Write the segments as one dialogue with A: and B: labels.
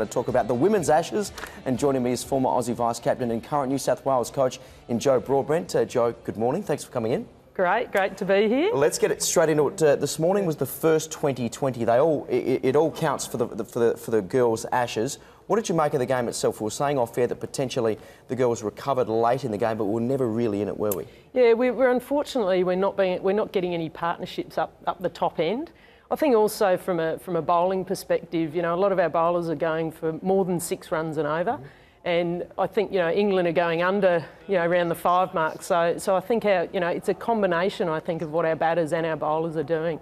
A: to talk about the Women's Ashes, and joining me is former Aussie Vice-Captain and current New South Wales coach in Jo Broadbent. Jo, good morning. Thanks for coming in.
B: Great to be here.
A: Let's get it straight into it. This morning was the first T20. It all counts for the girls' Ashes. What did you make of the game itself? We were saying off air that potentially the girls recovered late in the game, but we were never really in it, were we?
B: Yeah, we're unfortunately we're not getting any partnerships up the top end. I think also from a bowling perspective, a lot of our bowlers are going for more than 6 runs and over. And I think, England are going under, around the 5 mark. So I think it's a combination, I think, of what our batters and our bowlers are doing.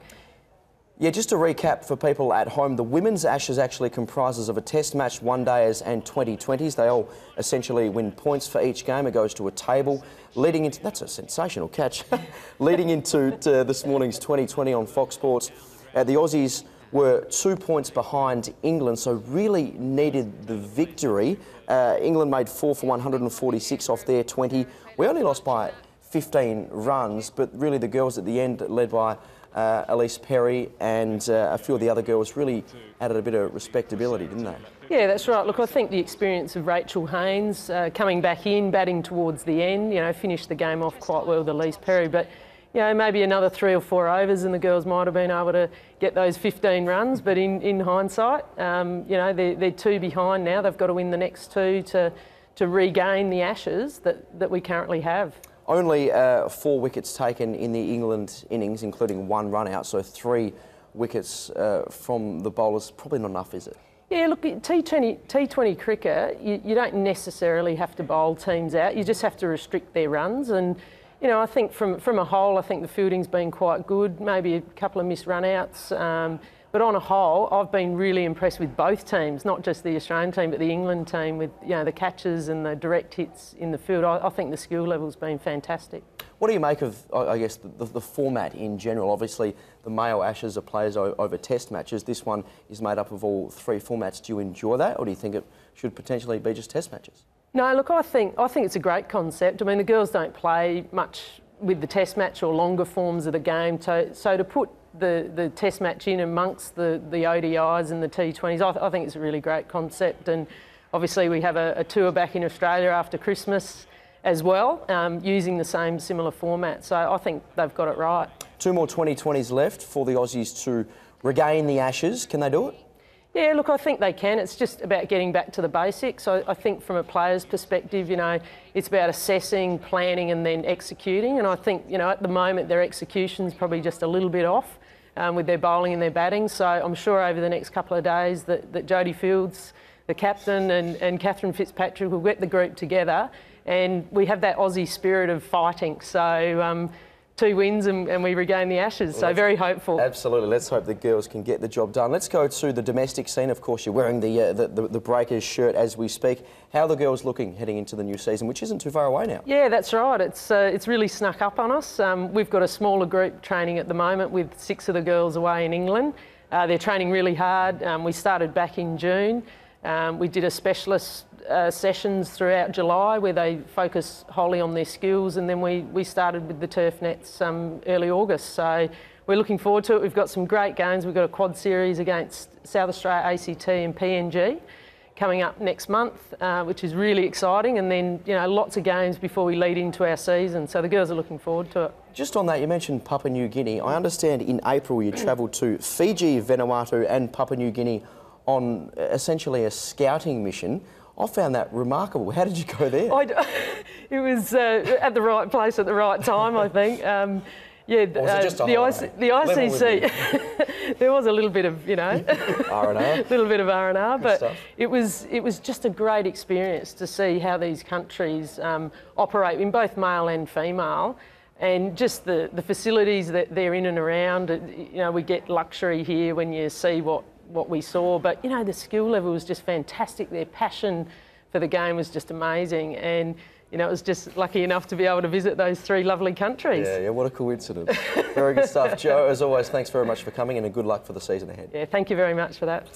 A: Yeah, just to recap for people at home, the Women's Ashes actually comprises of a Test match, one dayers and T20s. They all essentially win points for each game. It goes to a table leading into, that's a sensational catch, leading into this morning's T20 on Fox Sports. The Aussies were 2 points behind England, so really needed the victory. England made 4 for 146 off their 20. We only lost by 15 runs, but really the girls at the end, led by Elise Perry and a few of the other girls, really added a bit of respectability, didn't they? Yeah,
B: that's right. Look, I think the experience of Rachel Haynes coming back in, batting towards the end, finished the game off quite well with Elise Perry, but maybe another 3 or 4 overs and the girls might have been able to get those 15 runs, but in hindsight, they're 2 behind now. They've got to win the next 2 to regain the Ashes that we currently have.
A: Only 4 wickets taken in the England innings, including 1 run out, so 3 wickets from the bowlers. Probably not enough, is it?
B: Yeah, look, T20 cricket, you don't necessarily have to bowl teams out. You just have to restrict their runs. And I think from a whole, I think the fielding's been quite good, maybe a couple of missed run-outs. But on a whole, I've been really impressed with both teams, not just the Australian team, but the England team with the catches and the direct hits in the field. I think the skill level's been fantastic. What
A: do you make of, I guess, the format in general? Obviously, the male Ashes are players over Test matches. This one is made up of all 3 formats. Do you enjoy that, or do you think it should potentially be just Test matches?
B: No, look, I think it's a great concept. I mean, the girls don't play much with the Test match or longer forms of the game. So to put the Test match in amongst the ODIs and the T20s, I think it's a really great concept. And obviously we have a tour back in Australia after Christmas as well, using the same similar format. So I think they've got it right. 2
A: more T20s left for the Aussies to regain the Ashes. Can they do it?
B: Yeah, look, I think they can. It's just about getting back to the basics. I think from a player's perspective, it's about assessing, planning and then executing. And I think, at the moment their execution's probably just a little bit off with their bowling and their batting. So I'm sure over the next couple of days that Jodie Fields, the captain, and Catherine Fitzpatrick will get the group together, and we have that Aussie spirit of fighting. So 2 wins and we regain the Ashes, so very hopeful.
A: Absolutely, let's hope the girls can get the job done. Let's go to the domestic scene. Of course, you're wearing the Breakers shirt as we speak. How are the girls looking heading into the new season, which isn't too far away now?
B: Yeah, that's right. It's really snuck up on us. We've got a smaller group training at the moment with 6 of the girls away in England. They're training really hard. We started back in June. We did a specialist sessions throughout July where they focus wholly on their skills, and then we started with the turf nets early August. So we're looking forward to it. We've got some great games. We've got a quad series against South Australia, ACT and PNG coming up next month, which is really exciting, and then lots of games before we lead into our season. So the girls are looking forward to it.
A: Just on that, you mentioned Papua New Guinea. I understand in April you travelled to Fiji, Vanuatu and Papua New Guinea on essentially a scouting mission. I found that remarkable. How did you go there?
B: It was at the right place at the right time, I think.
A: The
B: ICC. There was a little bit of,
A: R&R.
B: little bit of R&R, but it was just a great experience to see how these countries operate in both male and female, and just the facilities that they're in and around. We get luxury here when you see what we saw, but the skill level was just fantastic. Their passion for the game was just amazing, and it was just lucky enough to be able to visit those 3 lovely countries.
A: Yeah, what a coincidence. Very good stuff. Jo, as always, thanks very much for coming in, and good luck for the season ahead.
B: Yeah, thank you very much for that.